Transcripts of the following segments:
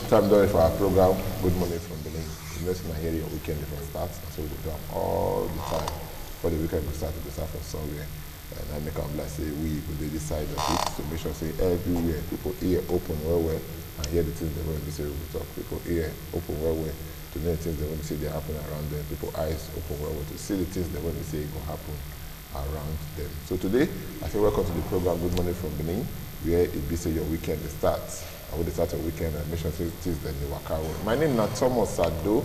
time done for our program, Good Morning from Benin. The next thing I hear your weekend before it starts, and so we do them all the time. For the weekend we start from somewhere. And I make them like say we this side of it to make sure say everywhere people ear open well and hear the things they want to say we talk. People ear open well to know the things they want to say they happen around them. People eyes open well to see the things they want to say will happen around them. So today I say welcome to the program Good Morning from Benin, where it be say your weekend starts. I will start your weekend and make sure it is then the waka. My name is Thomas Sado.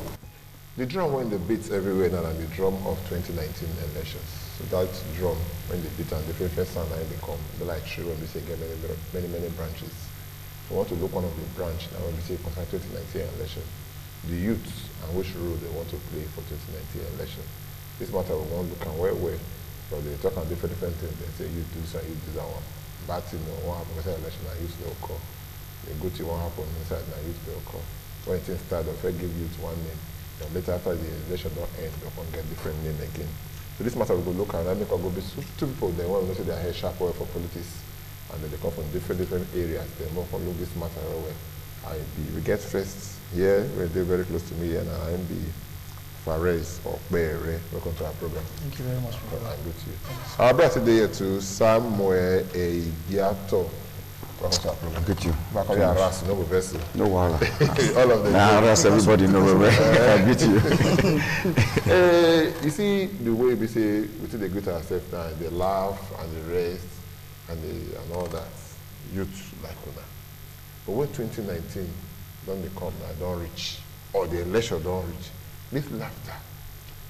The drum when the beats everywhere now and the drum of 2019 elections. So that drum when they beat and the first sound and they come, they like tree when we say get many branches. So I want to look one of the branch now when we say concern 2019 election. The youths and which role they want to play for 2019 election. This matter we want to look at where, but they talk on different things. They say you do this and you do that one. Bad thing won't happen inside election and youth they'll call. The good thing won't happen inside and youth they'll call. When things start, they'll give youth one name. And later after the election don't end, they'll get different name again. So this matter we go look at and I make I go be two people they want to say they are hair sharp for politics and then they come from different areas. They want to look this matter away. We get first here, they're very close to me here, and I'm the Fares or Bere. Welcome to our program. Thank you very much. I'm good to you. Our brother today here to Samuel Egiato. Welcome to our program. Good to you. Back on your harass, no vessel. No wahala. All of them. Nah, harass everybody, no way. Good to you. You see the way we say, we think they greet ourselves now, they laugh and the rest and all that. Youth like that. But when 2019 don't they come now, don't reach, or the election don't reach, this laughter,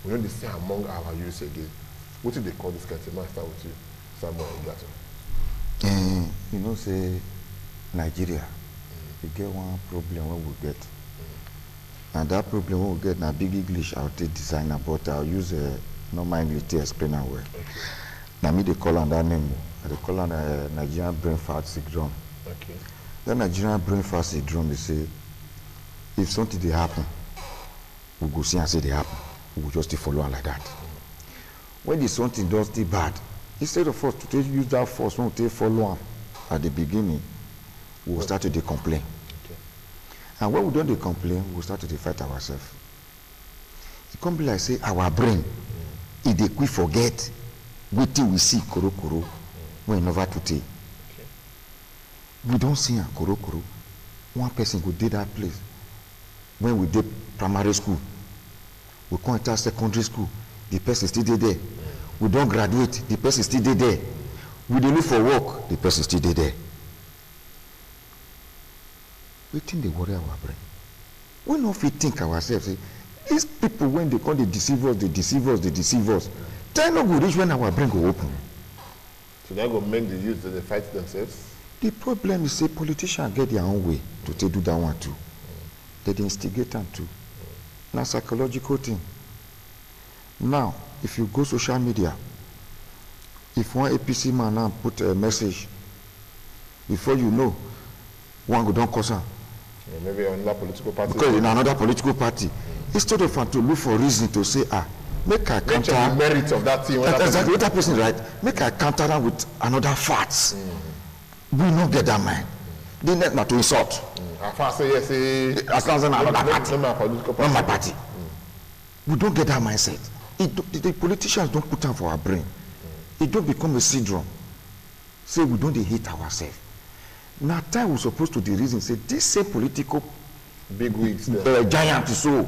we don't see among our youth again. What do they call this kind of thing? Start with you, Samuel Egiato. You know, say Nigeria, we get one problem when we get. And that problem when we get now big English I'll take designer, but I'll use a normal English to explain our way. Okay. Now me they call on that name, they call on Nigerian brain fat syndrome. Okay. That Nigerian brain fat syndrome, they say, if something they happen, we go see and say they happen. We will just follow on like that. When the something does the bad, instead of us to use that force, when we follow on at the beginning, we will start to complain. Okay. And when we don't complain, we will start to fight ourselves. It can be like say our brain, if they quick forget, waiting we see koro when never to take. We don't see a koro. One person go did that place. When we did primary school, we come enter secondary school, the person still there. We don't graduate, the person still there. We don't look for work, the person still there. We think they worry our brain. We don't think ourselves. Say, these people when they come, they deceive us. Time no go reach when our brain go open. So that go make the youth that they fight themselves. The problem is say politicians get their own way to do that one too. They instigate them too. Now psychological thing. Now, if you go social media, if one APC man now put a message, before you know, one go down cause her. Yeah, maybe another political party. Because in another political party, instead of to look for reason to say, make I counter the merit of that thing. Exactly, that person right. Make I counter that with another facts. We not get that man. They need not to insult. As long as another party, not my party. We don't get that mindset. The politicians don't put time for our brain. It don't become a syndrome. Say we don't hate ourselves. Now time we're supposed to the reason say this same political big wigs giant so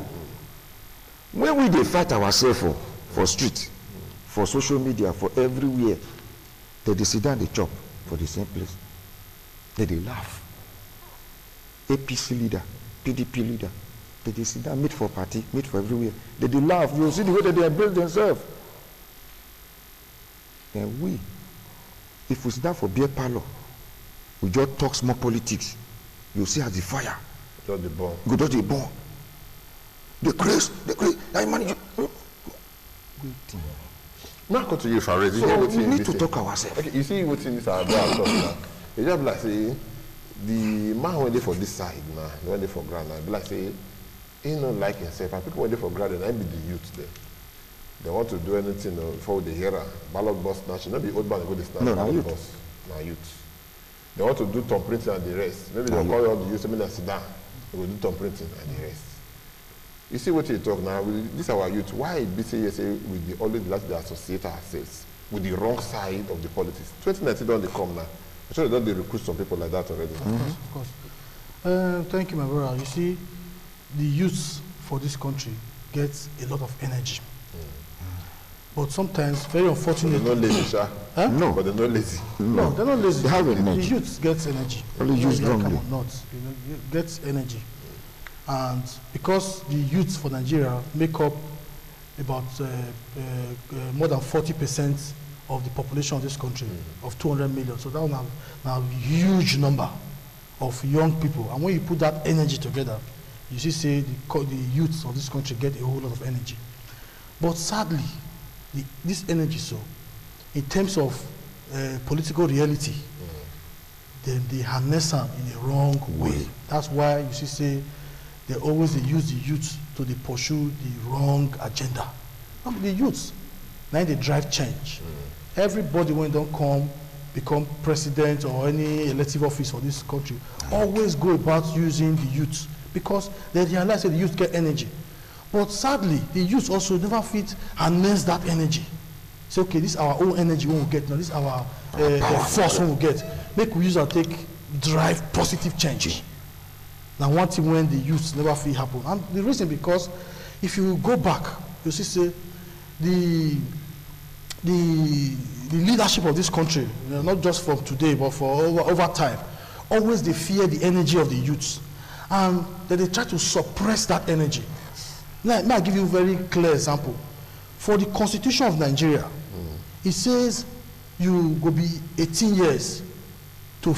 when we they fight ourselves for street, for social media, for everywhere, they sit down they chop for the same place. They laugh. APC leader, PDP leader, they sit down, meet for party, meet for everywhere. They laugh. You see the way that they embrace themselves. And we, if we sit down for beer parlor, we just talk small politics. You see as the fire. Just the bomb. Go just the bomb. The craze. I manage. Waiting. Now go to you, Farid. So we need to talk ourselves. Okay, you see what's in this about now. It's just like say the man went there for this side now, he went there for ground now. Be like say he don't like himself. And people went there for ground and I be the youth there. They want to do anything before they hear a ballot bus snatching. Not be old man go to snatch ballot bus. Now youth. They want to do thumbprinting and the rest. Maybe they'll call all the youth, maybe they sit down. we will do some printing and the rest. You see what you talk now, this our youth, why BCSA with the always like to associate ourselves with the wrong side of the politics? 2019 don't they come now? I'm sure they don't recruit some people like that already. Of course. Thank you, my brother. You see, the youth for this country gets a lot of energy. But sometimes, very unfortunately... They're not lazy, sir. Huh? No. But they're not lazy. No, they're not lazy. They have energy. The youth gets energy. Only use wrongly. Not. Gets energy. And because the youth for Nigeria make up about more than 40% of the population of this country, of 200 million. So that will have now a huge number of young people. And when you put that energy together, you see, say the youths of this country get a whole lot of energy. But sadly, this energy, so in terms of political reality, then they harness them in a wrong way. That's why you see, say they always use the youth to pursue the wrong agenda. The youths, now they drive change. Everybody when they don't become president or any elective office for this country, always go about using the youth because they realize that the youth get energy. But sadly, the youth also never fit harness that energy. Say, okay, this is our own energy we will get. Now this is our force we will get. Make we use our drive positive change. Now one thing when the youth never feel happen. And the reason because if you go back, you see say the leadership of this country, not just from today, but for over time, always they fear the energy of the youths. And then they try to suppress that energy. Now, I'll give you a very clear example. For the Constitution of Nigeria, it says you go be 18 years to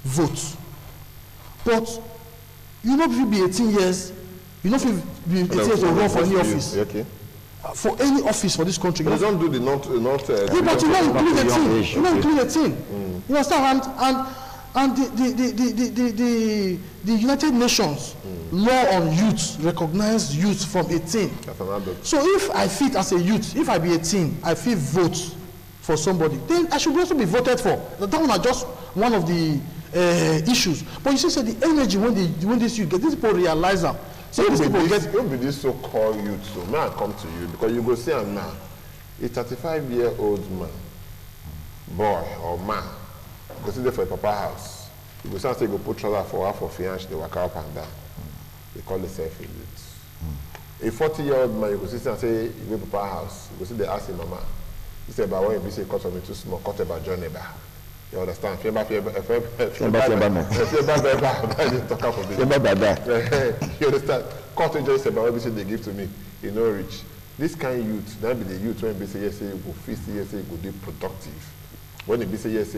vote. But you know if you be 18 years, you know if you be 18 years to run for any office. Okay. For any office for this country. But you don't do the not yeah, but you don't include the team. You don't include the team. You understand? And the United Nations law on youth recognize youth from 18. So if I fit as a youth, if I be 18, I fit vote for somebody, then I should also be voted for. That one are just one of the issues. But you see, so the energy when this youth get, these people realize them. So these people get. You'll be this so-called youth. So may I come to you because you go see him now. A 35-year-old man, boy or man, go sit there for a papa house. You go say go put trouser for half of fiance, they walk up and down. They call themselves a youth. A 40-year-old man, you go sit and say, you go to papa house. You go sit there ask him, mama. He said, but when you say cut for me too small, cut about John neighbor. You understand? You understand? Cut it just about everything they give to me. You know, rich. This kind of youth, that be the youth when they say yes, you go feel yes, you go be productive. When they say yes,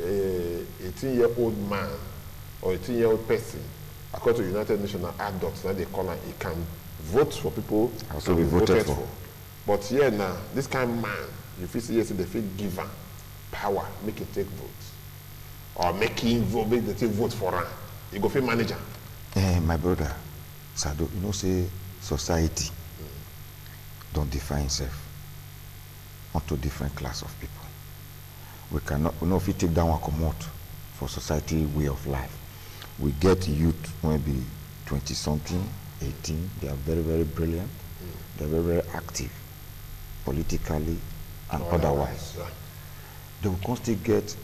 18-year-old man or 18-year-old person, according to United Nations adults, now they call it, he can vote for people also be voted for. But here now, this kind of man, you feel yes, they feel given power, make it take votes, or make him vote, make the take vote for him. You go feel manager. My brother, Sado, you know, say society don't define itself onto different class of people. We know if we take down our commode for society way of life. We get youth maybe 20-something, 18. They are very, very brilliant. They are very, very active, politically and otherwise. They will constantly get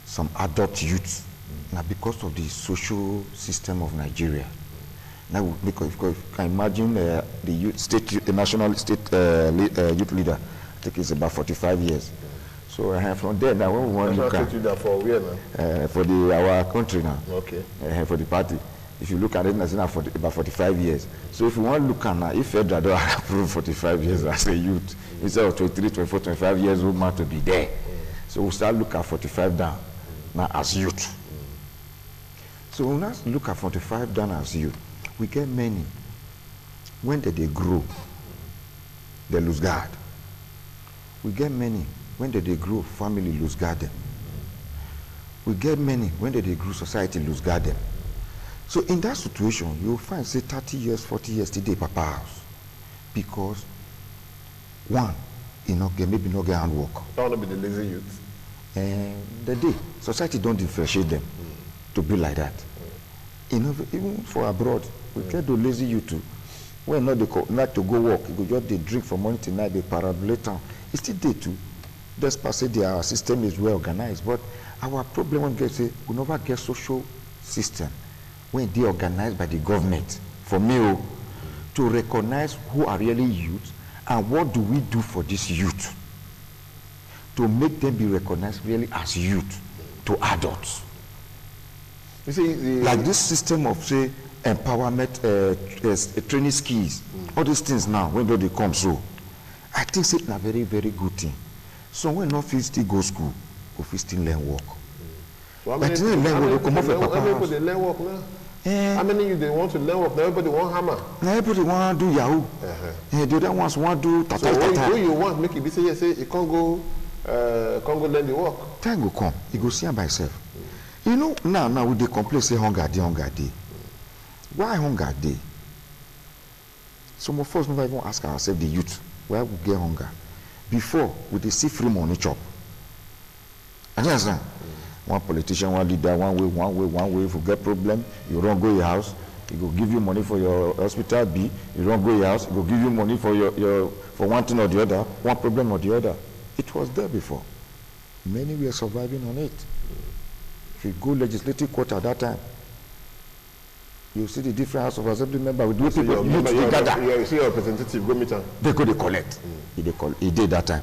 some adult youth. Now, because of the social system of Nigeria. Now, because if you can imagine the youth, the national state youth leader, I think it's about 45 years. So from there now, when we want to look at for where now? For our country now. Okay. For the party, if you look at it, it's now for about 45 years. So if you want to look at now, if federal don't approve 45 years as a youth, instead of 23, 24, 25 years old man to be there, so we'll start looking at 45 down now as youth. So when we look at 45 down as youth, we get many. When they grow, they lose guard. We get many. When they grow, family lose guard them. We get many. When they grow, society lose guard them. So in that situation, you'll find, say, 30 years, 40 years, today, papa house. Because, one, maybe not get handwork. That want to be the lazy youth. And the day, society don't differentiate them to be like that. Even for abroad, we get the lazy youth too. When not they like to go work, you go just they drink from morning to night, they parabolate town. It's still day too. Despite say their system is well organized, but our problem when get say we never get social system when they organized by the government for me to recognize who are really youth and what do we do for this youth to make them be recognized really as youth to adults. You see, like this system of say empowerment, training skills, all these things now when they come so, I think it's a very, very good thing. So when not fit still go school, or fit still learn work. So how many people they learn work now? How many you they want to learn work? Now everybody want hammer. Now everybody want to do Yahoo. The other ones want to do tata. So what you want make it be say yes, say it can't go learn the work. Time go come, he go see him by himself. You know, now we they complain say hunger day. Why hunger day? Some of us never even ask ourselves, the youth, why we get hunger? Before, we dey see free money chop. I understand. One politician, one leader, one way. If you get problem, you don't go your house. He go give you money for your hospital bill. You don't go your house. He go give you money for for one thing or the other, one problem or the other. It was there before. Many were surviving on it. If you go legislative court at that time, you see the different House of Assembly member with the people you gather. You see your representative go meet them. They go to collect. He did that time.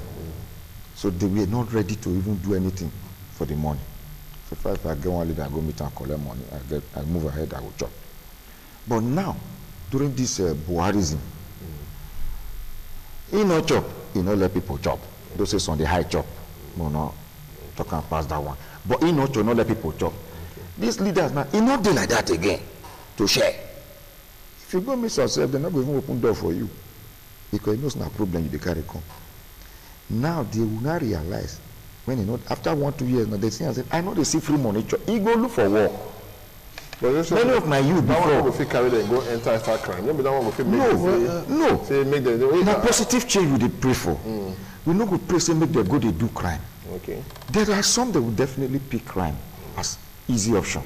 So they were not ready to even do anything for the money. So if I get one leader, I go meet and collect money. I move ahead, I will chop. But now, during this Buharism, he no chop, he no let people chop. Those is on the high chop. No, no, talk and pass that one. But he no chop, no let people chop. These leaders now, he not do like that again to share. If you go miss yourself, they're not going to open door for you. Because he knows no problem you carry come. Now they will not realize when you know after 1-2 years now they see and say, I know they see free money. He go look for work. But many of my youth before that one will carry them go enter and start crime. Maybe that one will make no. Say make them now positive change we dey pray for. We no go pray say make them go they do crime. Okay. There are some that will definitely pick crime as easy option.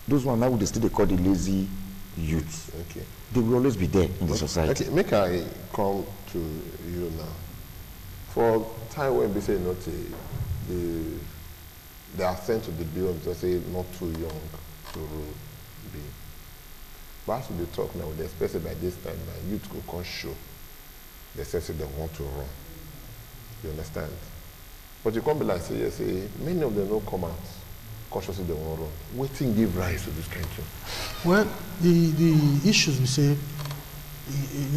Those ones now they still they call the lazy youth. Okay. They will always be there in the society. Okay, make I come to you now. For time when they say not the ascent of the bill, they say not too young to be. But as we talk now, especially by this time, now youth go come show. They say they want to run. You understand? But you can't be like say, yes, say many of them don't come out consciously they want to run. Waiting give rise to this kind of thing. Well, the issues we say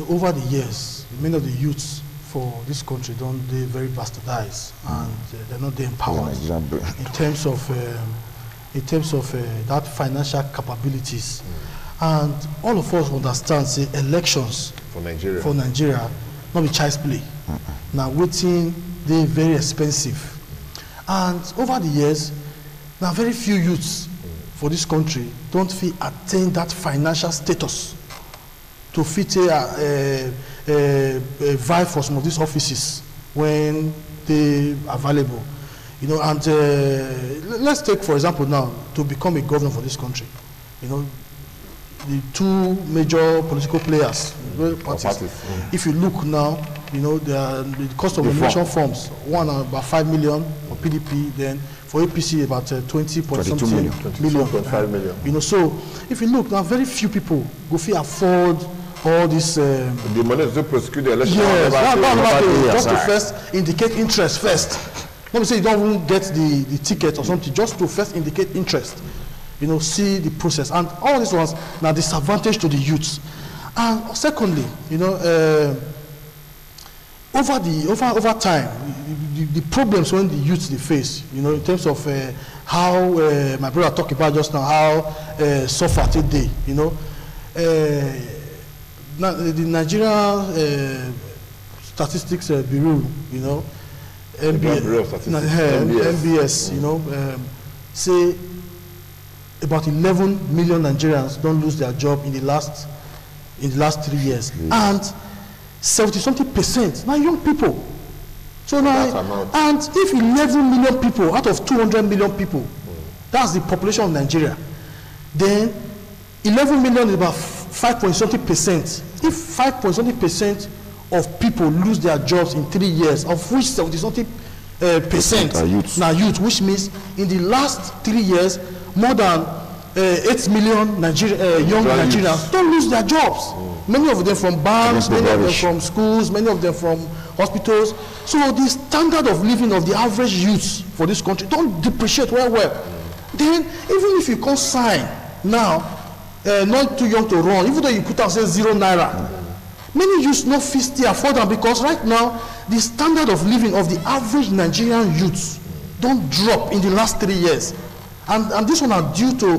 over the years, many of the youths for this country they very bastardized and they're not empowered in terms of that financial capabilities. And all of us understand say elections for Nigeria not be child's play. Now waiting they very expensive. And over the years, now very few youths for this country don't feel attain that financial status to fit vie for some of these offices when they are available. You know, and let's take for example now to become a governor for this country. You know, the two major political players, parties. If you look now, you know, the cost of nomination forms, one about 5 million for PDP, then for APC about 20.5 million. You know, so if you look now, very few people go fit afford all this. The money to prosecute the election. Yes, just to first indicate interest first. Let me say you don't even get the ticket or something, just to first indicate interest. You know, see the process, and all these ones now disadvantage to the youths. And secondly, you know, over time, the problems when the youths they face, you know, in terms of how my brother talked about just now, how suffer today, you know, the Nigeria Statistics Bureau, you know, MBS, you know, say about 11 million Nigerians don't lose their job in the last 3 years, and 70-something% now young people. So now, and if 11 million people out of 200 million people, that's the population of Nigeria, then 11 million is about 5.something%. If 5.something% of people lose their jobs in 3 years, of which 70-something percent now youth, which means in the last 3 years, more than 8 million young Nigerians don't lose their jobs. Many of them from banks, many of them from schools, many of them from hospitals. So the standard of living of the average youth for this country don't depreciate well. Then even if you can't sign now, not too young to run, even though you put out say 0 naira, many youths no fit still afford them, because right now the standard of living of the average Nigerian youths don't drop in the last 3 years, and this one are due to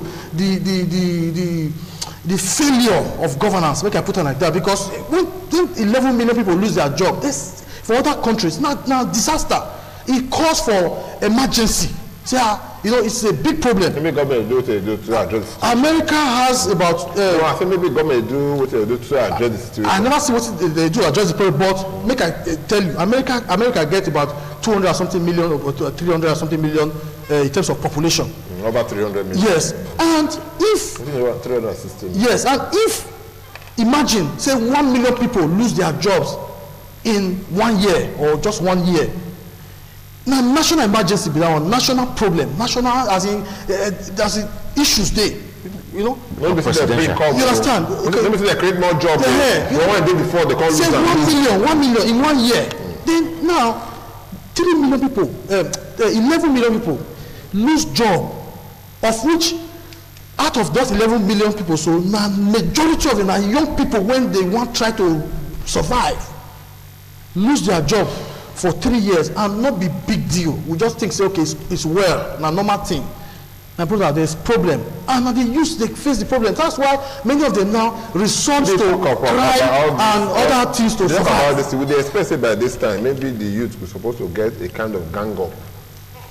the failure of governance. Make I put it like that, because when 11 million people lose their job, this for other countries now disaster. It calls for emergency. So, you know, it's a big problem. Maybe government do what they do to address. America has about. No, I think maybe government do what they do to address the situation. I never see what they do to address the problem, but make I tell you, America gets about 200 something million or 300 something million in terms of population. Over 300 million. Yes, and if 360 million. Yes, and if imagine say 1 million people lose their jobs in 1 year or just 1 year. Now, national emergency be that one, national problem, national as in there's issues there, you know. You understand? Okay. Let me say they create more jobs. One day before they call say 1 million in 1 year. Then now 3 million people, 11 million people lose job, of which out of those 11 million people, so now majority of them are young people when they want try to survive, lose their job for 3 years and not be big deal. We just think say okay, it's well, now normal thing. Now brother, there's problem, and now they face the problem. That's why many of them now resort to crime and other things to survive. Would they expect it by this time? Maybe the youth were supposed to get a kind of gang up,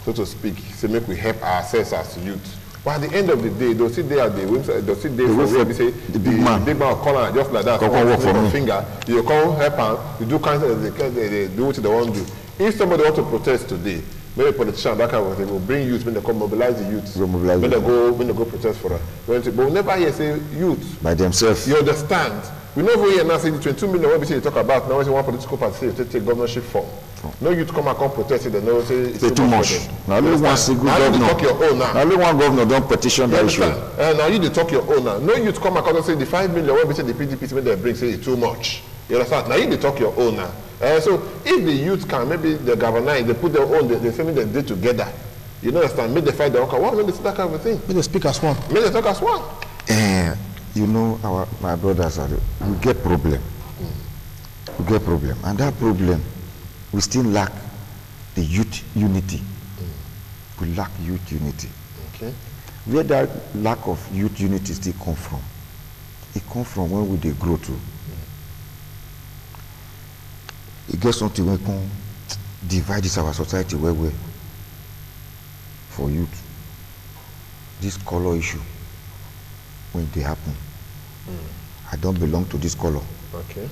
so to speak, so make we help ourselves as youth. But at the end of the day, they'll sit there at the website, they'll sit there for where we say the big man will call her just like that. Work for me. Finger, you call help her, you do kind of they do what they want to do. If somebody wants to protest today, maybe a politician that kind of thing will bring youth when they come mobilize the youth. When they go protest for her. But we never hear say youth by themselves. You understand? We never hear now say the 22 million what we say you talk about now. When one political party say take governorship form. No youth come and come protest it, they know say it's too much. Now only one single governor. Talk your own now. Now only one governor don't petition that issue. Now you talk your own now. No youth come and come and say the 5 million what we say the PDP when they bring say it's too much. You understand? Now you talk your own now. So if the youth can, maybe the governor, they put their own, they say they did together. You understand? Make they fight the worker. Why make they that kind of thing? Make they speak as one. Make they talk as one. You know, my brothers we get problem. We get problem, and that problem, we still lack the youth unity. We lack youth unity. Okay. Where that lack of youth unity still come from? It comes from when we they grow to. It gets something we can divide this our society where for youth. This color issue, when they happen, I don't belong to this color. Okay.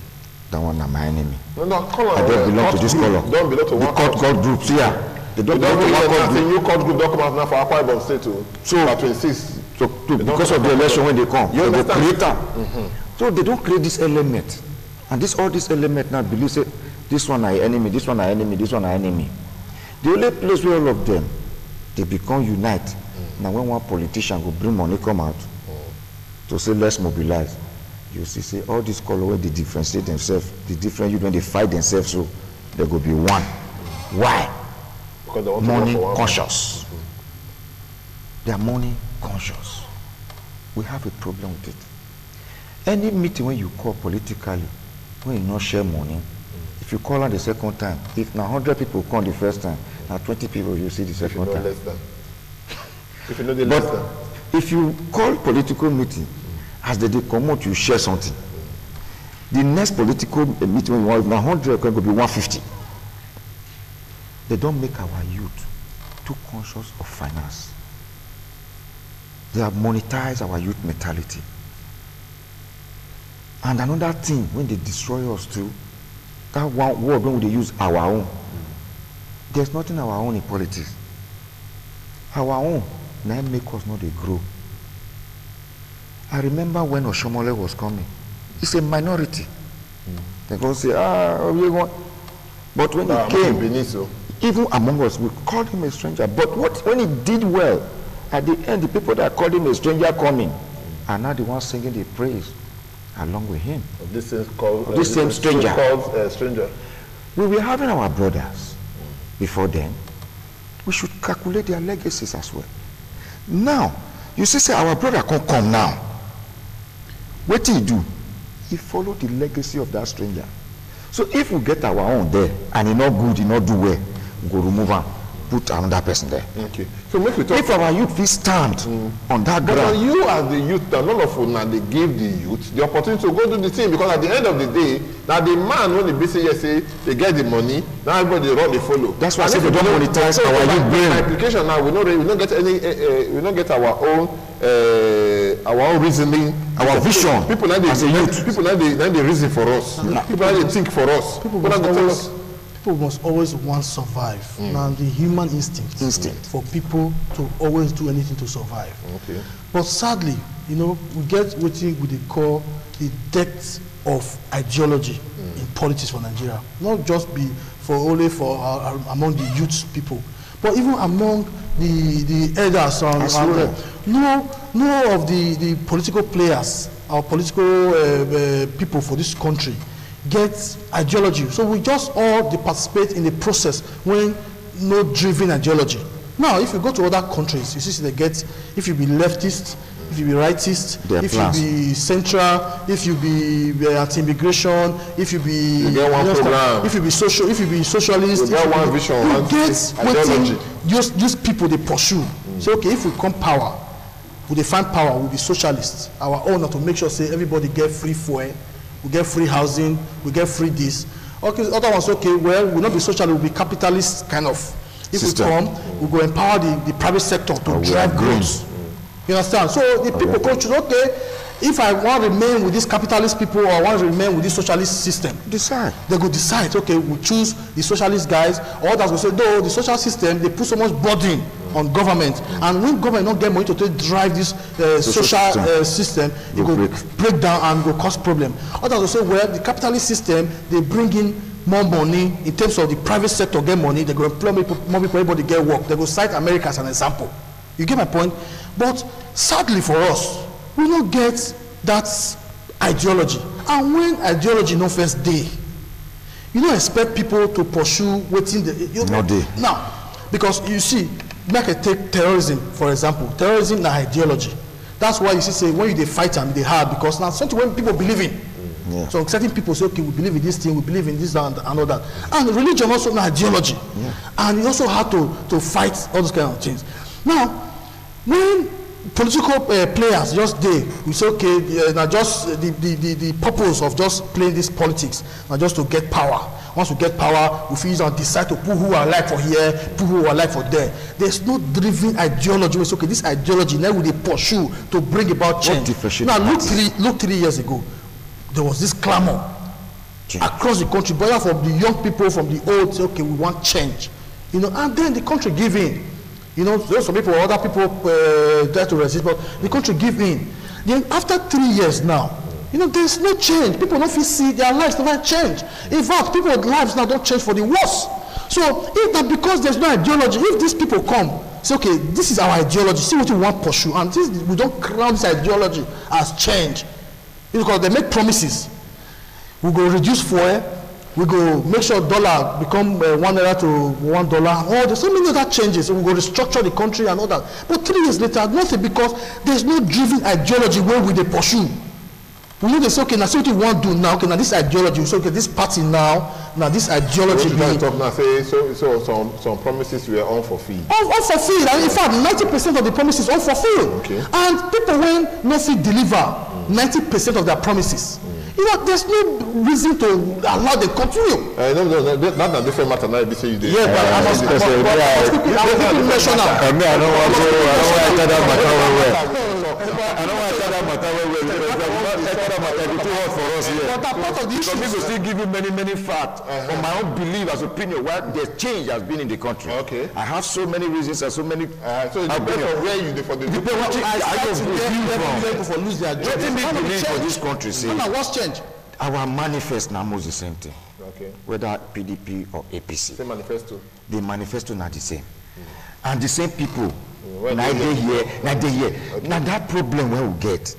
That one are my enemy. No, color. I don't belong to this color. Don't belong to the one court groups here. They don't belong to one court group. New court group don't come out now for Akwa Ibom State too. So 26. So because of the election when they come, you they create them. Mm-hmm. So they don't create this element, and all this element now believe say this one are enemy, this one are enemy, this one are enemy. The only place where all of them they become unite. Now when one politician will bring money come out to say let's mobilize, you see say all this color where they differentiate themselves, the different youth when they fight themselves, so they go be one. Why? Because they want money conscious. They are money conscious. We have a problem with it. Any meeting when you call politically, when you not share money, if you call on the second time, if now 100 people come the first time, now 20 people you see the second time. If you know the less than. If you call political meeting, as they come out, you share something. The next political meeting when you want, now 100 can go be 150. They don't make our youth too conscious of finance. They have monetized our youth mentality. And another thing, when they destroy us too, that one word when they use our own. There's nothing our own in politics. Our own now make us not they grow. I remember when Oshomole was coming. It's a minority. They go say, we want. But when he came, even among us, we called him a stranger. But when he did well, at the end, the people that called him a stranger coming are now the ones singing the praise along with him. This same stranger. Stranger. We were having our brothers before then. We should calculate their legacies as well. Now, you see, say our brother can't come now. What did he do? He followed the legacy of that stranger. So if we get our own there and he not good, he not do well, we go remove him, put another person there. Okay. So make we talk. If our youth will stand on that ground. But you as the youth, none of you now they give the youth the opportunity to go do the thing, because at the end of the day, now the man when the BCS say they get the money, now everybody run they follow. That's why I say they don't monetize our youth brain. Application now we don't get any we don't get our own reasoning, our vision. People now as a youth. People now they reason for us. People now they think for us. People must always want to survive. Now the human instinct for people to always do anything to survive. Okay. But sadly, you know, we get what we call the depth of ideology in politics for Nigeria. Not just be for only for among the youth people, but even among the elders no of the political players or political people for this country get ideology. So we just all participate in the process when no driven ideology. Now, if you go to other countries, you see they get, if you be leftist, if you be rightist, if you be central, if you be anti-immigration, if you be if you be socialist, you get one vision, you get ideology. Just people they pursue. So okay, if we come power, we find power, we'll be socialists. Our own to make sure say everybody get free fuel, we get free housing, we get free this. Okay, other ones okay, well, we'll not be socialist, we'll be capitalist kind of. If system. We come, we go empower the private sector to drive growth. You understand? So the people go choose, okay, if I want to remain with these capitalist people or I want to remain with this socialist system, decide. They go decide, okay, we choose the socialist guys, or others will say, no, the social system, they put so much burden on government. And when government don't get money to drive this social system, it will break down and will cause problem. Others will say, well, the capitalist system, they bring in more money in terms of the private sector get money, they go employ more people, everybody get work. They go cite America as an example. You get my point? But sadly for us, we don't get that ideology. And when ideology no first day, you don't expect people to pursue waiting the now, because you see, make a take terrorism for example. Terrorism is ideology. That's why you see say when you fight them, they hard because now something when people believe in. Yeah. So certain people say, okay, we believe in this thing, we believe in this and all that. And religion also an ideology. Yeah. And you also have to fight all those kind of things. Now, when political players just we say, okay, now just the purpose of just playing this politics, now just to get power. Once we get power, we feel and decide to put who are like for here, put who are like for there. There's no driven ideology. We say, okay, this ideology now will they pursue to bring about change. Now, look 3 years ago. There was this clamor across the country, but from the young people, from the old, say, okay, we want change, you know, and then the country give in. You know, there's some people, other people try to resist, but the country give in. Then after 3 years now, you know, there's no change. People don't see their lives never change. In fact, people's lives now don't change for the worse. So if that because there's no ideology, if these people come, say, okay, this is our ideology, see what we want to pursue, and this, we don't crown this ideology as change. Because they make promises. We go reduce fuel, we go make sure dollar become $1 to $1. Oh, there's so many other changes. So we go restructure the country and all that. But 3 years later, nothing because there's no driven ideology where we they pursue. We know they say, okay, now see what you want to do now. Okay, now this ideology. So okay, this party now this ideology. So some promises were unfulfilled. Unfulfilled, and in fact, 90% of the promises unfulfilled. Okay. And people when not fit deliver 90% of their promises. You know, there's no reason to allow them to continue. No, that's a different matter now. You say you did. Yeah, but I must mention now. I don't want to tell that matter well. I don't want to tell that matter well. It's too hard for us here. part of the Because issue. people still give you many facts on my own belief as opinion why the change has been in the country. Okay. I have so many reasons and so many. So it depends on where you for the Depends on where I People for lose their job. Wetin me believe for this country say What's changed? our manifest na almost the same thing. Okay. Whether PDP or APC. Same manifesto. The manifesto na the same. And the same people Well, na they dey here, na dey here. Now that problem where we get,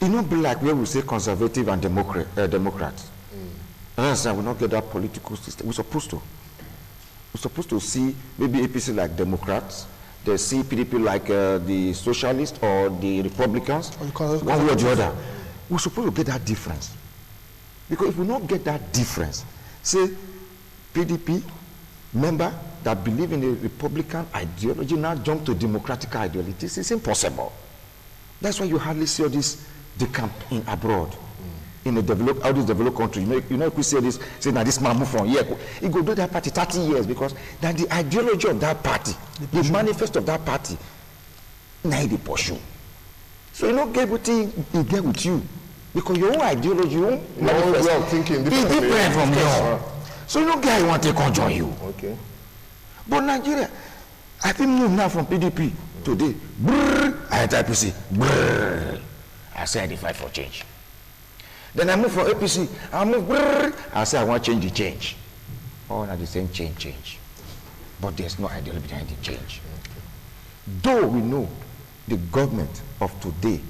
it not be like where we say conservative and Democrats. I understand we not get that political system. We're supposed to see maybe APC like Democrats, they see PDP like the socialists or the Republicans, one way or the other. We're supposed to get that difference. Because if we not get that difference, say PDP member that believe in the Republican ideology now jump to democratic ideology, it's impossible. That's why you hardly see all this decamp in abroad. In a all these developed countries, you know, if we say this, say now this man move from here, he go do that party 30 years because that the ideology of that party, the manifesto of that party, now they pursue. So you don't get what he get with you because your own ideology, your own manifesto, way of thinking is different from yours. So you don't get who want to come join you. Okay. But Nigeria, I think move now from PDP today. Brrr, I enter APC. Brrr, I say I fight for change. Then I move from APC. I move. Brrr, I say I want to change the change. All are the same change. But there's no ideology behind the change. Though we know the government of today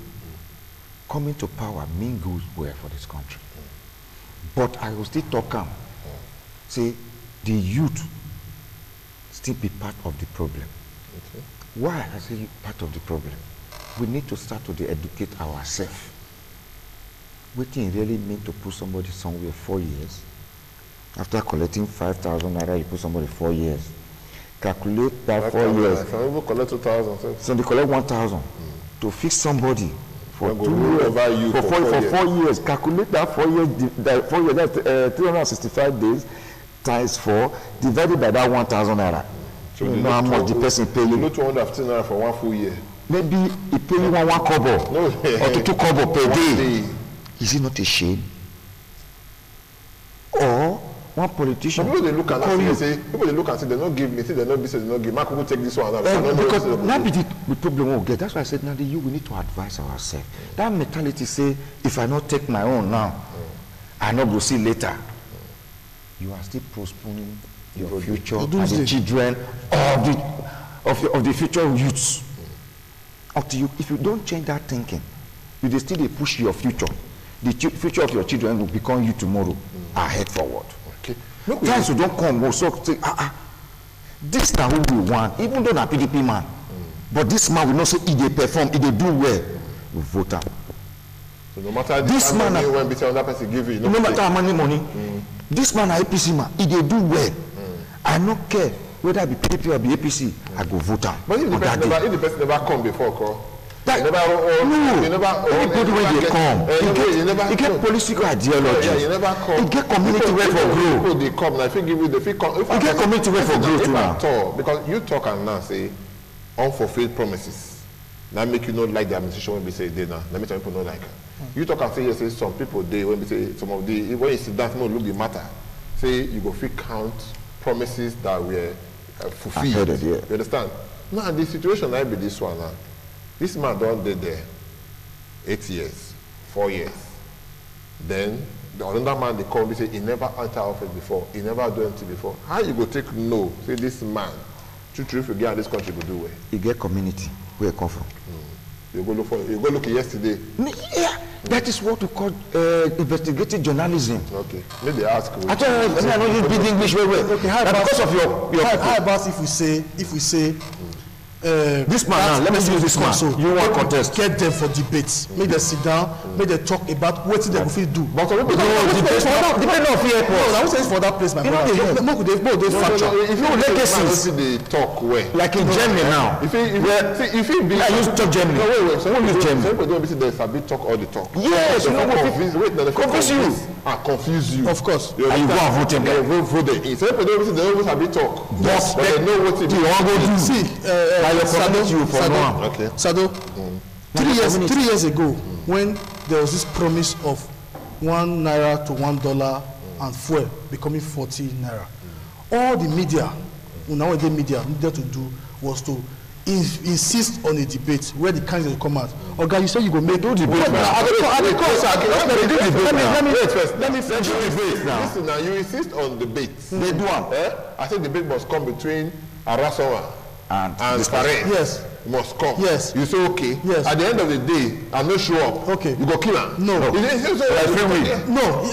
coming to power mean good well for this country. But I will still talk calm. Say the youth still be part of the problem. Okay. Why I say part of the problem? We need to start to educate ourselves. What it really mean to put somebody somewhere 4 years? After collecting 5,000 naira, you put somebody 4 years. Calculate that 4 years. Some people collect 2,000. So they collect 1,000 to fix somebody for Then 2 go years. over you For for 4 years. Calculate that 4 years. That 4 years. That's 365 days times 4 divided by that 1,000 naira. So you know how much the person pay you. You know 215 naira for 1 full year. Maybe he pay you one kobo No. or 2 kobo per day. Day. Is it not a shame? Or one politician People they look at call you. and say, people they look and say they don't give me, say they don't be, say they don't give. Mark will take this one. Because now be the problem we'll get. That's why I said now the youth we need to advise ourselves. That mentality say if I not take my own now, I not go see later. You are still postponing your future and the children of the future youths. Until you, if you don't change that thinking, you dey still dey push your future. The future of your children will become you tomorrow. Ahead forward. Okay. Times you don't come, we'll so say, this is who we want, even though na PDP man. But this man will not say he dey perform, he dey do well. We vote am. So no matter this man money when between that person give you, no matter how many money, this man na APC man, he dey do well. I no care whether I be PDP or be APC, I go vote am. But if the person never come before, call. Everybody when they come, you get political ideology. You get community way for growth. People they come now. If you give you the fee, you get community way for growth too now. Because you talk and now say unfulfilled promises. Now make you not like the administration when we say they now. That make some people not like it. You talk and say yes, say some people they when we say some of the when you sit down, no look the matter. Say you go fit count promises that were fulfilled. You understand? Now the situation might be this one now. This man don't did there 8 years, 4 years. Then the another man they call me say he never entered office before, he never do anything before. How you go take no? Say this man, true if you get in this country go do well. You get community where you come from. You go look yesterday. Yeah, that is what we call investigative journalism. Okay, maybe ask. I don't use big English very well. Okay, because of your how about if we say this man now, let me see this man. So you want contest? Get them for debates. Make them sit down. Make them talk about what they go fit do. But some people depend on fear. No, I was saying for that place, my brother. They fracture. If you legacies, they talk well. Like in Germany now. If it be, I use talk Germany. No, wait. Some use Germany. Some people don't be there's a bit talk all the talk. Yes, you know what? Confuse you. Confuse you. Of course. And you go and vote them. Vote them in. Some people don't be they always have bit talk. But they know what it is. See, Sado, 3 years ago, when there was this promise of 1 naira to $1 and fuel becoming 40 naira. All the media, nowadays media needed to do was to insist on a debate where the candidates come out. Okay, you say you go make no debate now. Let me finish debate now. Listen now, you insist on debates. They do one. I think debate must come between Arasawa and Fares. Yes. Must come. Yes. You say okay. Yes. At the end of the day, I no show up. Okay. You go kill him. No. No.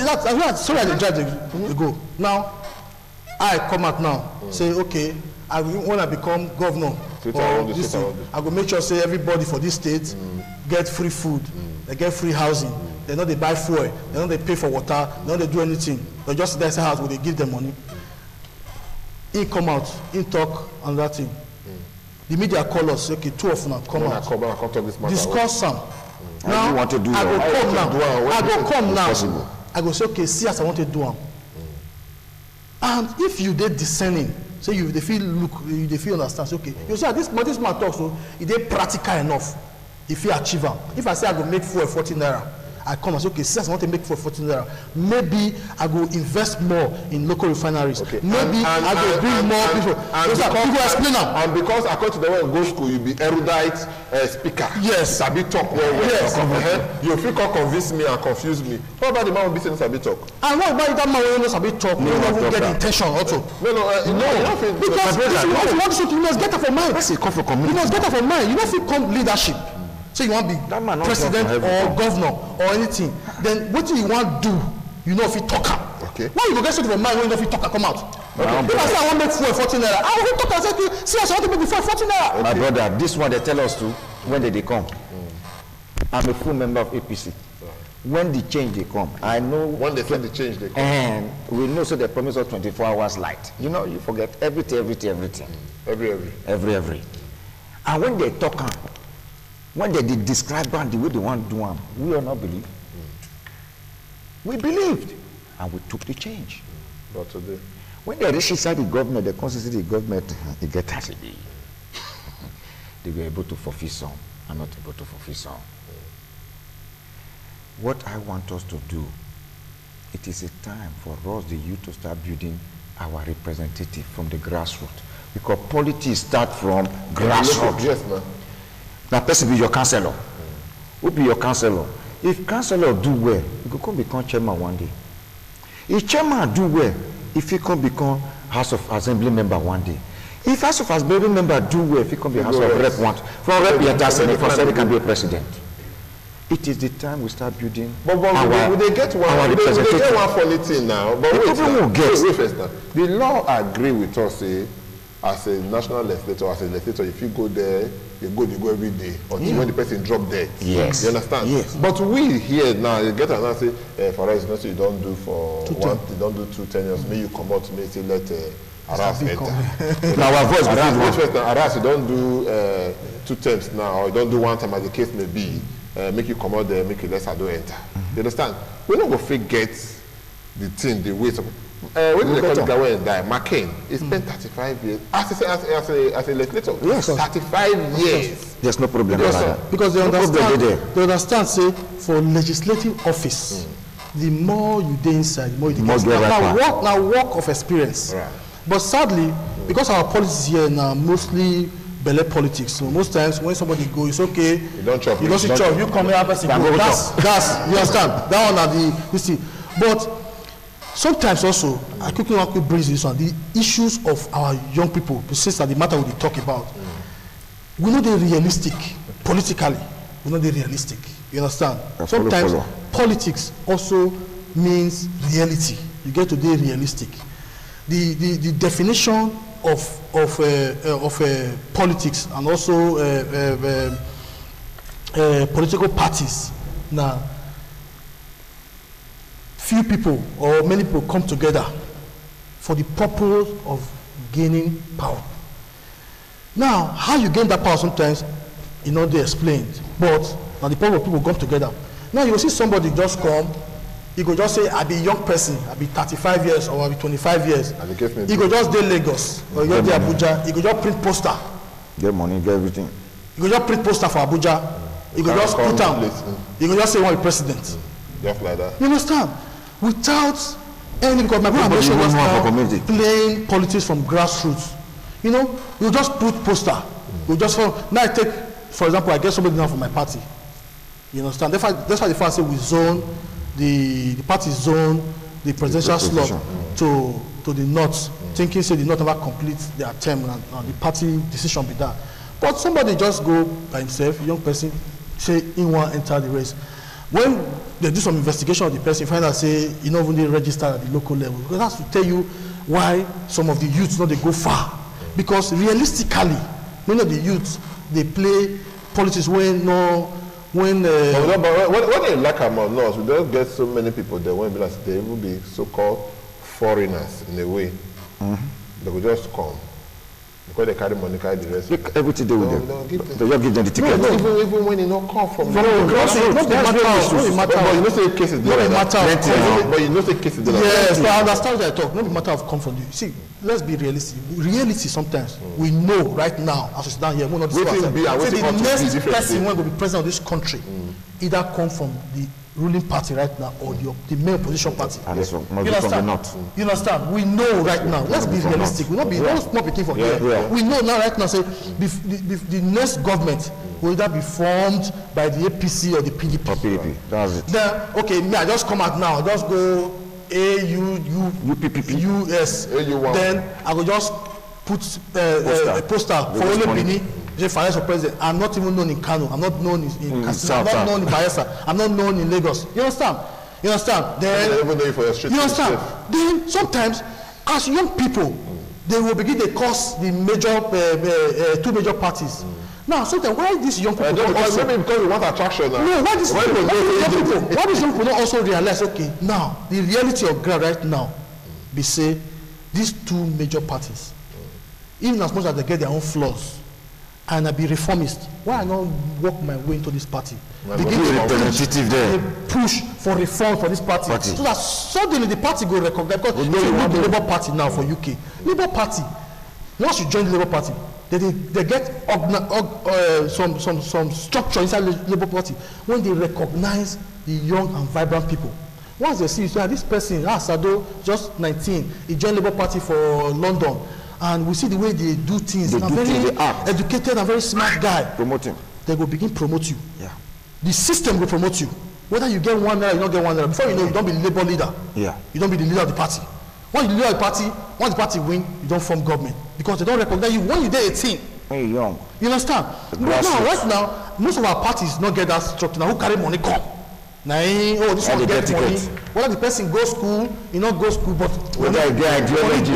That's sorry I judge you go. Now, I come out now, say okay, when I become governor, I go make sure say everybody for this state get free food, they get free housing, they know they buy fuel, they know they pay for water, they know they do anything. They just that's house where they give them money. He come out, he talk on that thing. The media call us, okay, two of them come out, discuss some. Now, you want to do I go come now. I go come now. Possible. I go say, okay, see as I want to do them. And if you did discerning, so they feel understand, say, okay, you see this man talks, so it is practical enough if you achieve them. If I say I go make fuel 14 naira, I come and say, okay, since I want to make fuel 14 naira, maybe I go invest more in local refineries. Okay. Maybe I go bring more people. People explain them. And because according to the way you go school, you be erudite speaker. Yes. Sabi talk well. Yes. You feel convince me and confuse me. What about the man who be saying Sabi talk? And what about that man who knows Sabi talk? You don't get intention also. No. Because if you want to, you must get up for mind. You must get up for mind. You don't feel come leadership. So you want to be president or governor or anything. Then what do you want to do? You know if you talk out. Okay. Why you go get something for mind when you know if you talk out come out? Okay. If I say I want to make fuel 14 naira, I will talk and say, see, I want to make the fuel 14 naira. Okay. My brother, this one they tell us to when they come. I'm a full member of APC. When the change they come, I know. When they say the change they come. And we know so they promise us 24 hours light. You know, you forget everything. Every. And when they talk on, when they describe them the way they want to do them, we all not believe. We believed, and we took the change. But today, when they reach inside the government, the constituency government, they get as they were able to fulfill some, and not able to fulfill some. What I want us to do, it is a time for us, the youth, to start building our representative from the grassroots. Because politics start from grassroots. Yes, man. Now, person be your councillor. Who be your councillor? If councillor do well, he could come become chairman one day. If chairman do well, if he can become House of Assembly member one day. If House of Assembly member do well, if he can be House of Rep one, from Rep he enter Senate, from Senate he can be a president. It is the time we start building but they get one. They get one funny thing now. But wait first now. The law agree with us, as a national legislator, if you go there, you go every day until when the person drop dead. Yes. You understand? Yes. But we here now, you get another say, for us, nothing you don't do for you don't do 2 tenures. May you come out, may say let Aras enter. Now our voice Aras, you don't do 2 terms now, or you don't do 1 time as the case may be. Make you come out there, make you let Sado enter. You understand? We don't go forget the thing, the way. When did they call the guy when he died? McCain. He spent 35 years as a legislator. Yes, 35 years. There's no problem. Because they understand, say, for legislative office, the more you do inside, the more you get. Now work of experience. Right. But sadly, because our politics here now mostly belly politics, so most times when somebody goes, it's okay. You don't chop. You don't see chop. You come here, person go. That's you understand. That one are the see. But sometimes also, I quickly want to bring this one. The issues of our young people, since that the matter we talk about, we know they're realistic politically. We know they're realistic. You understand? Sometimes politics also means reality. You get to be realistic. The definition of politics and also political parties now. Few people or many people come together for the purpose of gaining power. Now, how you gain that power sometimes, they explained. But now the purpose of people come together. Now you will see somebody just come, he could just say, I be a young person, I be 35 years or I be 25 years. He could just do Lagos or just do Abuja, he could just print poster. Get money, get everything. He could just print poster for Abuja. He could just put down. He could just say, I want to be president. Just like that. You understand? Without any, because my brother Nobody even know for community. playing politics from grassroots. You know, you just put poster. You just now I take, for example, I get somebody now from my party. You understand? That's why the fact say we zone the party zone the presidential slot to the north, thinking say the north never complete their term and the party decision be that. But somebody just go by himself, a young person, say he want enter the race. When they do some investigation of the person, find out say he not even registered at the local level. Because that's to tell you why some of the youths not they go far. Because realistically, many of the youths they play politics when when they lack among us, we don't get so many people there when they will be so-called foreigners in a way. They will just come. Because they carry money, carry the rest. Everything they will do. They just give them the ticket. No, even when you don't come from But you know say cases yes, but I understand what I talk. Not the matter of come from you. See, let's be realistic. Reality sometimes we know right now as we sit down here, we're not the next person when will be president of this country either come from the ruling party right now or the main opposition party. And this one must be from the north. You understand? We know right now. Let's be realistic. We not be picking for here. We know now right now. Say the next government will either be formed by the APC or the PDP. Or PDP. That's it. Then okay, me I just come out now. Just go AUPPP US. Then I will just put a poster for only Benin. Finance president. I'm not even known in Kano. I'm not known in Katsina. I'm not known in Bayelsa. I'm not known in Lagos. You understand? You understand? Then you understand? Then sometimes, as young people, they will begin to cause the major two major parties. Now, sometimes why these young people don't also maybe because we want attraction now. No, why these young people don't also realize? Okay, now the reality of ground right now, be say these two major parties, even as much as they get their own flaws. And I be reformist. Why I not walk my way into this party? Begin to push for reform for this party. So that suddenly the party go recognize because you know the Labour Party now for UK. Labour Party, once you join the Labour Party, they get some structure inside the Labour Party when they recognize the young and vibrant people. Once they see so this person, Sado, just 19, he joined Labour Party for London. And we see the way they do things. They very educated and very smart guy. Promote him. They will begin promote you. Yeah. The system will promote you. Whether you get 1 naira, you don't get 1 naira. Before you know, you don't be the labor leader. Yeah. You don't be the leader of the party. Once you leader of the party, once the party win, you don't form government because they don't recognize you when you're 18. When you're young. You understand? Right now, most of our parties don't get that structure. Now who carry money come? Now, this one get money. Whether the person go school, you not go school, but whether I get ideology,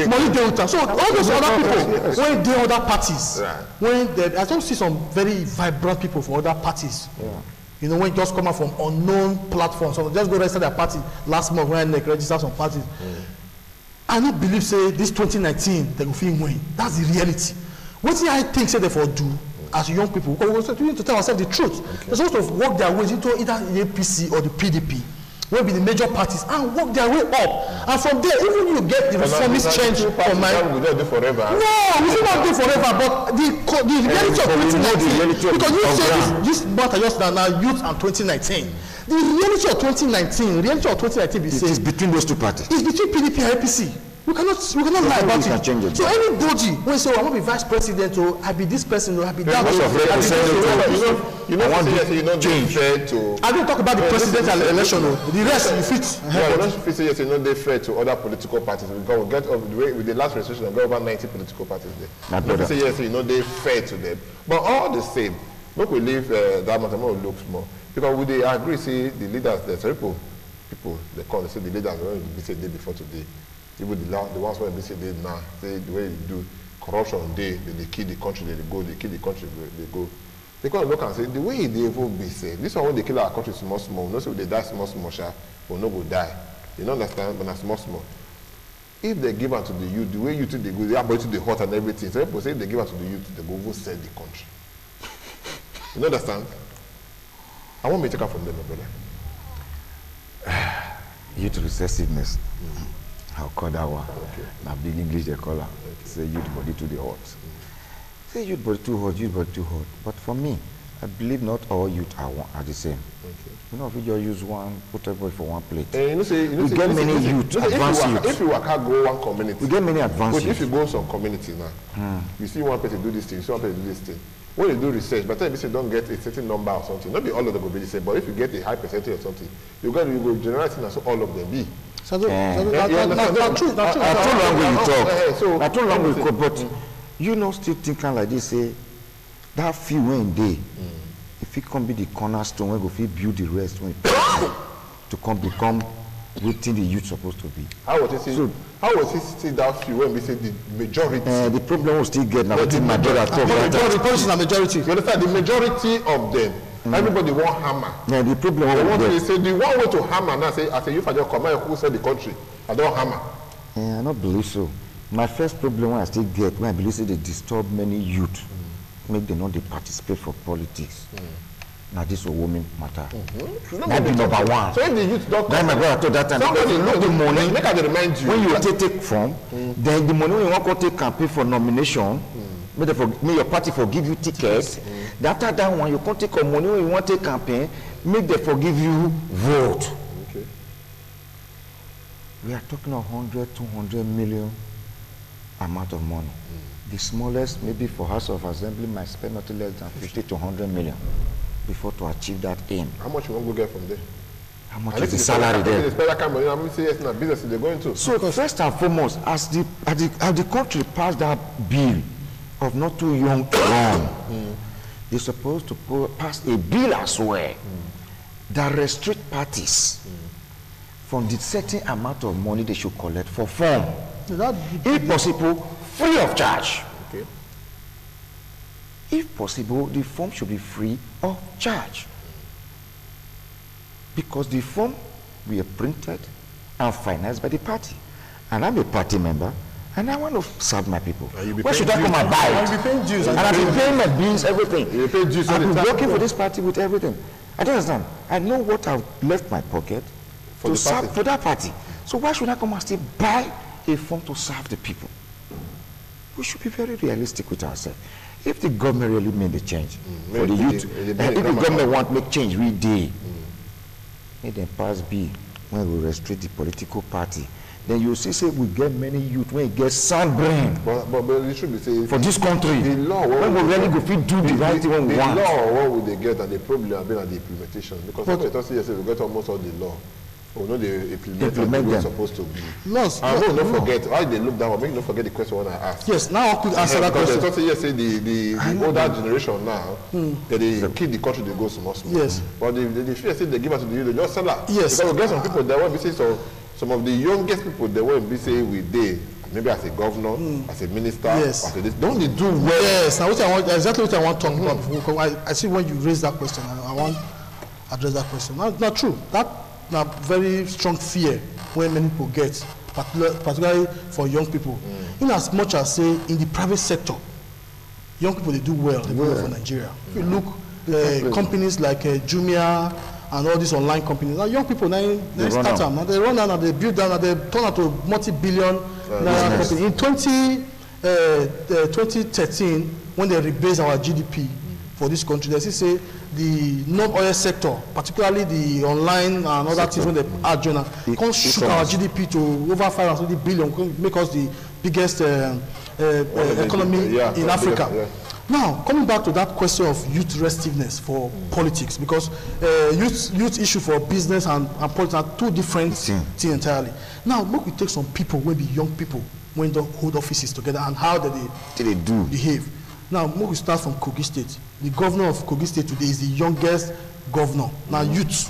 money they will. So all those other people, when they other parties, when they, I don't see some very vibrant people for other parties. You know, when you just come out from unknown platforms, so just go register their party last month when they register some parties. I don't believe say this 2019 they will feel win. That's the reality. What do I think say they for do? As young people, because we need to tell ourselves the truth. They're supposed to work their ways into either the APC or the PDP, will be the major parties, and work their way up. And from there, even you get the reformist change from my. We don't do forever. No, we should not do forever. But the reality of 2019, because you say this month I just now youth and 2019. The reality of 2019, be it is between those two parties. It's between PDP and APC. We cannot lie about it. So anybody when say, I want to be vice president, or I be this person, or I be that person, you know, change. I don't talk about the presidential election. The rest you fit. Yeah, don't fit say yes, you know, they fair to other political parties. We get the way with the last registration, we got over 90 political parties there. Don't say yes, you know, they fair to them. But all the same, look, we leave that matter more looks more because we they agree. See the leaders, there's people they call. Say the leaders when we say day before today. Even the ones where they say they now say the way you do corruption they kill the country, they kill the country, they go. They come look and say the way they even be say this one when they kill our country small, no say they die small, but no go die. You don't understand, but small. If they give unto the youth, the way you think they go, they are to the hot and everything. So people say if they give unto the youth, they go over sell the country. You understand? I want me to take up from them, my brother. Youth recessiveness. How call that one? Now big English they call her. Say youth body to the hot. Say youth body too hot, youth body too hot. But for me, I believe not all youth are the same. Okay. You know, if you just use one, put everybody for one plate. We get many youth, advanced youth. If you can't go one community, we get many advanced youth. If you go some community now, you see one person do this thing, you see one person do this thing. When you do research, by the time you say don't get a certain number or something, not be all of them will be the same, but if you get a high percentage or something, you go generalize it and so all of them be. So not true. Not too long we talk, but you know, still thinking like this, say that few when they, if it can be the cornerstone, when we build the rest, when to come become within the youth supposed to be. How was it see that few when we say the majority? The problem will still get now. The majority. You understand? The majority of them, everybody want hammer. Yeah, the problem they want to say the one way to hammer now. Say, I say, if I just come out, who said the country? I don't hammer. Yeah, I don't believe so. My first problem when I still get, when I believe they disturb many youth, make them not they participate for politics. Now this is a woman matter. That be number one. So if the youth don't come, my brother told that time. Somebody look the money. Make I remind you. When you take from, then the money when you want to take campaign for nomination, may your party forgive you tickets. After that one, you can't take your money when you want to take campaign, make them forgive you vote. Okay. We are talking of 100, 200 million amount of money. The smallest, maybe for House of Assembly, might spend not less than 50 to 100 million before to achieve that aim. How much you want to get from there? How much is the salary there? Business they're going to. So first and foremost, as the country passed that bill of not too young to run, they're supposed to pass a bill as well that restrict parties from the certain amount of money they should collect for form. If possible, free of charge. Okay. If possible, the form should be free of charge. Because the form we are printed and financed by the party. And I'm a party member, and I want to serve my people. Where should I come and buy it? And I've been paying my bills, everything. I've been working for this party with everything. I don't understand. I know what I've left my pocket to serve for that party. So why should I come and still buy a form to serve the people? We should be very realistic with ourselves. If the government really made the change for the youth, if the government want to make change every day, make them pass B when we restrict the political party. Then you see, say we get many youth when it gets sound brain. But it should be saying for this country. The law, when we really go fit do the right thing when we want. The law, what would they get, and the problem have been at the implementation. Because somebody thought yesterday we got almost all the law. We know they implement the way it's supposed to be. Don't forget. Why they look down? Make no forget the question when I asked. Yes, now I could answer that question. Because they thought yesterday the older generation now, that they keep the country, they go small. Yes. But the fear say they give us to the youth, they just sell that. Yes. Because we get some people that won't be saying so. Some of the youngest people they won't be saying we they maybe as a governor, as a minister, yes. as a this. Don't they do well? Yes. Now exactly what I want to talk about before. I see when you raise that question, I want to address that question. Not true. That a very strong fear when many people get, particularly for young people. In as much as say in the private sector, young people they do well for Nigeria. If you look companies like Jumia and all these online companies, now young people they start them, now they run down and they build down and they turn out to multi-billion company. In 2013, when they rebase our GDP for this country, they say the non-oil sector, particularly the online and other things when they add journal, can shoot our GDP to over 500 billion, make us the biggest economy in Africa. Now, coming back to that question of youth restiveness for politics, because youth issue for business and politics are two different things entirely. Now, look, we take some people, maybe young people, when they hold offices together and how they do behave. Now, we start from Kogi State. The governor of Kogi State today is the youngest governor. Now, youth.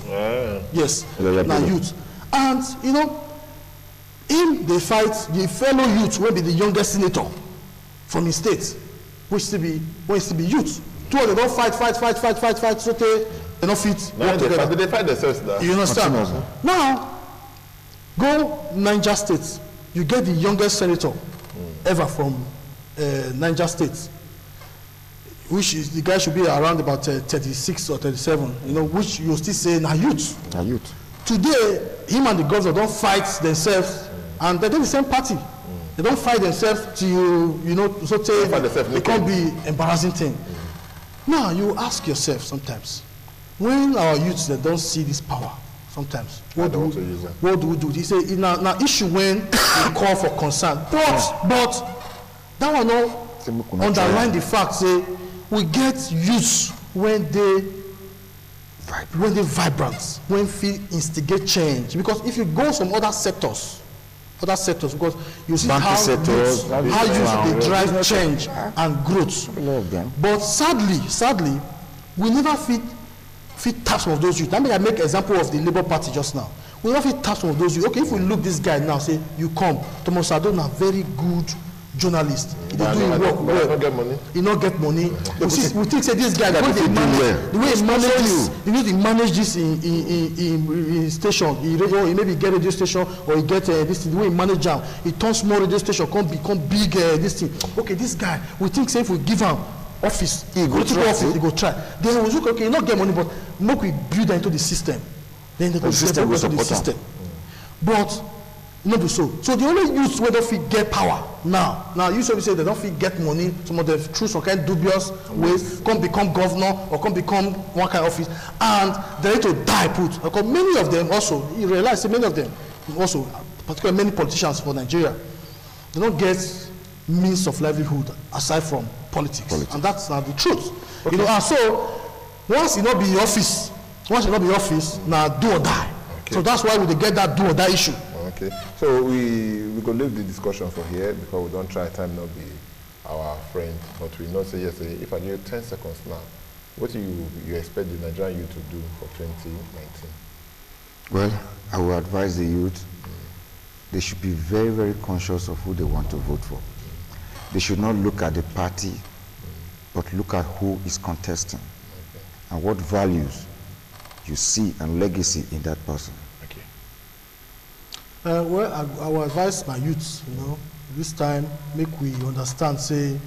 Yes, now youth. And, you know, they fight, the fellow youth will be the youngest senator from his state, which still be youth. Two of them don't fight, so they don't fit. They fight themselves now. You understand? Now, go Niger State. You get the youngest senator ever from Niger State, which is the guy should be around about 36 or 37, you know, which you still say na youth. Today, him and the governor don't fight themselves, and they're the same party. They don't fight themselves to, you know, so it can't be embarrassing thing. Now you ask yourself sometimes, when our youths they don't see this power, sometimes what do we do? They say now issue when we call for concern, but that one not underline the fact say we get youths when they vibrant, when feel instigate change. Because if you go some other sectors, because you see how youth they drive change and growth. But sadly, we never fit tap some of those youth. I mean, I make example of the Labour Party just now. We never fit tap some of those youth. Okay, if we look this guy now, say you come, Thomas Adona, very good journalist. He dey do him work well. Not get money. He not get money. We think say this guy the way he manage this, he need to manage this in station. He maybe get radio station or he get this thing. The way he manage am, he turn small radio station become big this thing. Okay, this guy, we think say if we give him office, he go try. Then we look, okay, he not get money, but make we build that into the system. Then the system will support the system. But not be so. So the only youth where they fit get power now you say they don't fit get money, some of them through some kind of dubious ways, come become governor or come become one kind of office, and they need to die put. Because many of them also, you realize that many of them also, particularly many politicians for Nigeria, they don't get means of livelihood aside from politics. And that's the truth. Okay. And so once you not be in office, now do or die. Okay. So that's why we get that do or die issue. Okay, so we could leave the discussion for here because we don't try time not be our friend, but we know say yes. If I give you 10 seconds now, what do you expect the Nigerian youth to do for 2019? Well, I will advise the youth. They should be very, very conscious of who they want to vote for. They should not look at the party, but look at who is contesting and what values you see and legacy in that person. Well, I will advise my youths, this time make we understand, say,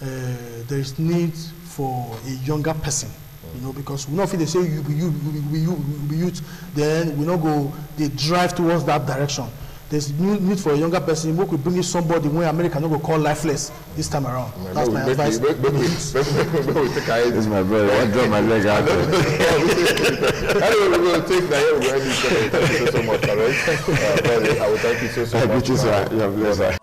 there is need for a younger person, because we not feel they say you be youth, then we not go, they drive towards that direction. There's need for a younger person. We could bring in somebody when America not go call lifeless this time around. That's my advice. This is my brother. I draw my leg out. Anyway, we're going to take that. Thank you so much. I will thank you so much. You're blessed.